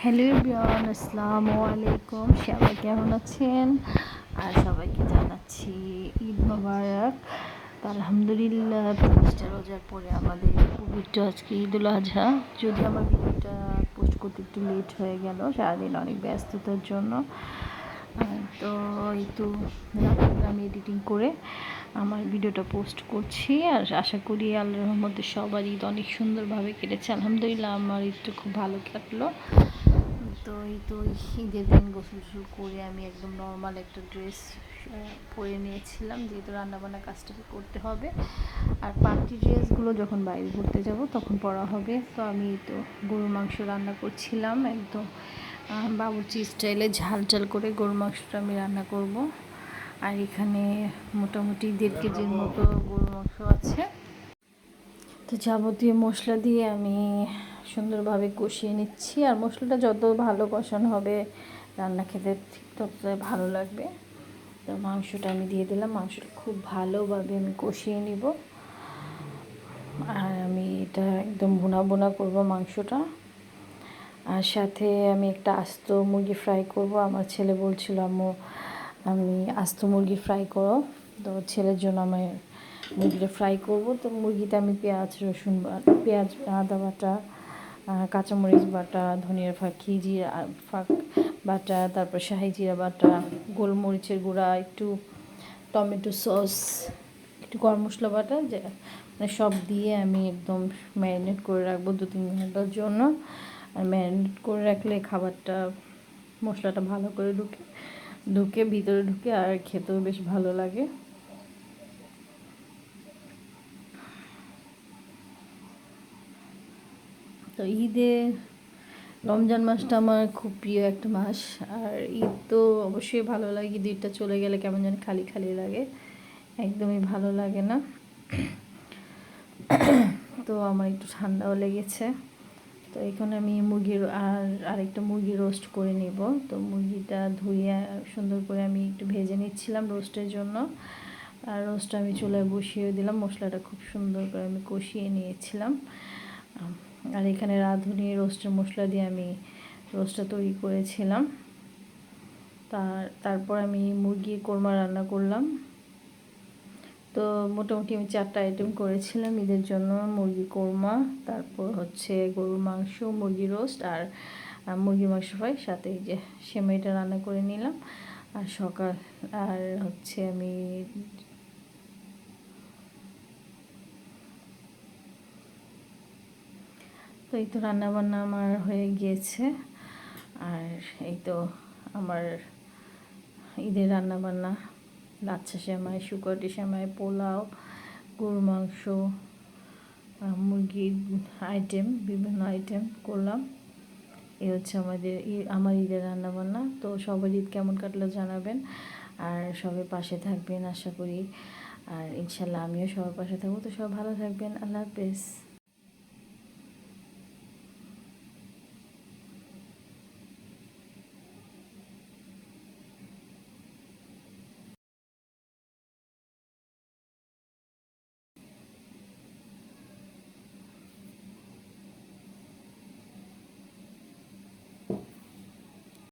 Hello everyone, আসসালামু আলাইকুম। সবাই কেমন আছেন? আর সবাইকে জানাচ্ছি ঈদ মোবারক। তো আলহামদুলিল্লাহ 25টা রোজার পরে আমাদের পবিত্র আজকে ঈদুল আজহা। যদি আমার ভিডিওটা পোস্ট করতে একটু লেট হয়ে গেল, সারাদিন অনেক ব্যস্ততার জন্য। তো এই তো রাত্রে আমি এডিটিং করে আমার ভিডিওটা পোস্ট করছি। আর আশা করি আল্লাহর রহমতে সবার ঈদ অনেক সুন্দরভাবে কেটেছে। আলহামদুলিল্লাহ আমার ঈদটা খুব ভালো কাটলো। তো এই তো ঈদের দিন গোসল করে আমি একদম নর্মাল একটা ড্রেস পরে নিয়েছিলাম, যেহেতু রান্নাবান্না কাজটা করতে হবে। আর পার্টি ড্রেসগুলো যখন বাইরে ঘুরতে যাব তখন পরা হবে। তো আমি তো গরুর মাংস রান্না করছিলাম, একদম বাবুর্চি স্টাইলে ঝাল ঝাল করে গরুর মাংসটা আমি রান্না করব। আর এখানে মোটামুটি 1.5 কেজির মতো গরুর মাংস আছে। তো যাবতীয় মশলা দিয়ে আমি সুন্দরভাবে কষিয়ে নিচ্ছি। আর মশলাটা যত ভালো কষানো হবে রান্না খেতে ঠিক তত ভালো লাগবে। তো মাংসটা আমি দিয়ে দিলাম, মাংসটা খুব ভালোভাবে আমি কষিয়ে নিব। আর আমি এটা একদম ভুনা ভুনা করব মাংসটা। আর সাথে আমি একটা আস্ত মুরগি ফ্রাই করব। আমার ছেলে বলছিল আম্মু আমি আস্ত মুরগি ফ্রাই করো। তো ছেলের জন্য আমি মুরগিটা ফ্রাই করব। তো মুরগিতে আমি পেঁয়াজ রসুন পেঁয়াজ আদা বাটা, কাঁচামরিচ বাটা, ধনিয়ার ফাঁকি জিরা ফাঁক বাটা, তারপর শাহি জিরা বাটা, গোলমরিচের গুঁড়া, একটু টমেটো সস, একটু গরম মশলা বাটা, যে মানে সব দিয়ে আমি একদম ম্যারিনেট করে রাখবো 2-3 ঘন্টার জন্য। আর ম্যারিনেট করে রাখলে খাবারটা মশলাটা ভালো করে ঢুকে ভিতরে ঢুকে আর খেতেও বেশ ভালো লাগে। তো ঈদে রমজান মাসটা আমার খুব প্রিয় একটা মাস। আর ঈদ তো অবশ্যই ভালো লাগে, ঈদটা চলে গেলে কেমন যেন খালি খালি লাগে, একদমই ভালো লাগে না। তো আমার একটু ঠান্ডাও লেগেছে। তো এখানে আমি আরেকটা মুরগি রোস্ট করে নেব। তো মুরগিটা ধুয়ে সুন্দর করে আমি একটু ভেজে নিচ্ছিলাম রোস্টের জন্য। আর রোস্টটা আমি চুলায় বসিয়ে দিলাম, মশলাটা খুব সুন্দর করে আমি কষিয়ে নিয়েছিলাম। আর এখানে রাঁধুনি রোস্টের মশলা দিয়ে আমি রোস্টটা তৈরি করেছিলাম। তারপর আমি মুরগির কোরমা রান্না করলাম। তো মোটামুটি আমি 4টা আইটেম করেছিলাম ঈদের জন্য, মুরগি কোরমা, তারপর হচ্ছে গরুর মাংস, মুরগি রোস্ট আর মুরগির মাংস ফ্রাই, সাথে এই যে সেমাইটা রান্না করে নিলাম। আর হচ্ছে আমি তো এই তো রান্নাবান্না আমার হয়ে গিয়েছে। আর এই তো আমার ঈদের রান্নাবান্না লাচ্ছা সেমাই, শুকরটি সেমাই, পোলাও, গরুর মাংস, মুরগির আইটেম, বিভিন্ন আইটেম করলাম। এই হচ্ছে আমার ঈদের রান্নাবান্না। তো সবার ঈদ কেমন কাটলো জানাবেন। আর সবাই পাশে থাকবেন আশা করি। আর ইনশাল্লাহ আমিও সবার পাশে থাকবো। তো সবাই ভালো থাকবেন। আল্লাহ হাফেজ।